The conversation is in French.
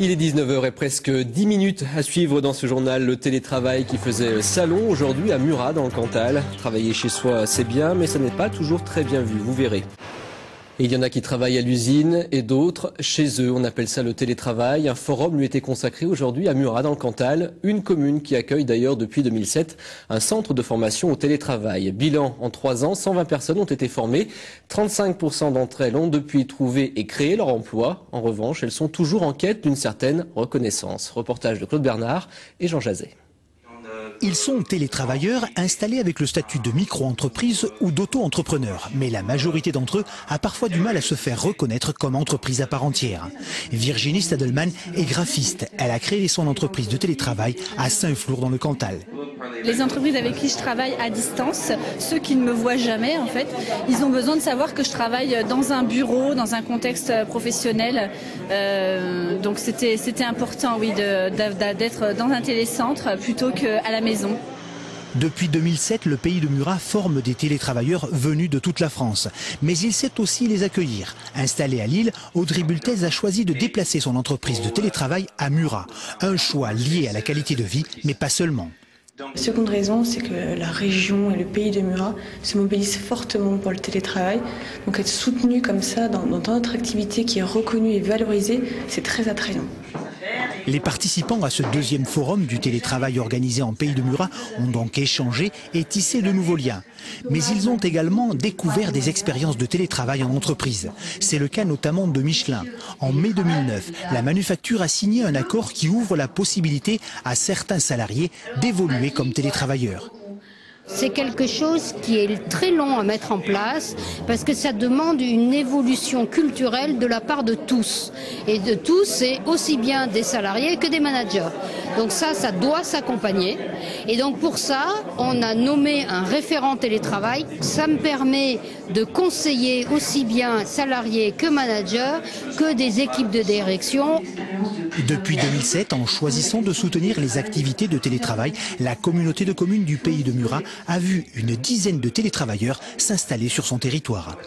Il est 19 h et presque 10 minutes à suivre dans ce journal le télétravail qui faisait salon aujourd'hui à Murat dans le Cantal. Travailler chez soi c'est bien mais ce n'est pas toujours très bien vu, vous verrez. Et il y en a qui travaillent à l'usine et d'autres chez eux. On appelle ça le télétravail. Un forum lui était consacré aujourd'hui à Murat dans le Cantal, une commune qui accueille d'ailleurs depuis 2007 un centre de formation au télétravail. Bilan en 3 ans, 120 personnes ont été formées. 35% d'entre elles ont depuis trouvé et créé leur emploi. En revanche, elles sont toujours en quête d'une certaine reconnaissance. Reportage de Claude Bernard et Jean Jazet. Ils sont télétravailleurs installés avec le statut de micro-entreprise ou d'auto-entrepreneur. Mais la majorité d'entre eux a parfois du mal à se faire reconnaître comme entreprise à part entière. Virginie Stadelman est graphiste. Elle a créé son entreprise de télétravail à Saint-Flour dans le Cantal. Les entreprises avec qui je travaille à distance, ceux qui ne me voient jamais en fait, ils ont besoin de savoir que je travaille dans un bureau, dans un contexte professionnel. Donc c'était important oui, d'être dans un télécentre plutôt qu'à la maison. Depuis 2007, le pays de Murat forme des télétravailleurs venus de toute la France. Mais il sait aussi les accueillir. Installée à Lille, Audrey Bultez a choisi de déplacer son entreprise de télétravail à Murat. Un choix lié à la qualité de vie, mais pas seulement. La seconde raison, c'est que la région et le pays de Murat se mobilisent fortement pour le télétravail. Donc être soutenu comme ça dans notre activité qui est reconnue et valorisée, c'est très attrayant. Les participants à ce deuxième forum du télétravail organisé en Pays de Murat ont donc échangé et tissé de nouveaux liens. Mais ils ont également découvert des expériences de télétravail en entreprise. C'est le cas notamment de Michelin. En mai 2009, la manufacture a signé un accord qui ouvre la possibilité à certains salariés d'évoluer comme télétravailleurs. C'est quelque chose qui est très long à mettre en place parce que ça demande une évolution culturelle de la part de tous. Et de tous, c'est aussi bien des salariés que des managers. Donc ça doit s'accompagner. Et donc pour ça, on a nommé un référent télétravail. Ça me permet de conseiller aussi bien salariés que managers que des équipes de direction. Depuis 2007, en choisissant de soutenir les activités de télétravail, la communauté de communes du Pays de Murat a vu une dizaine de télétravailleurs s'installer sur son territoire.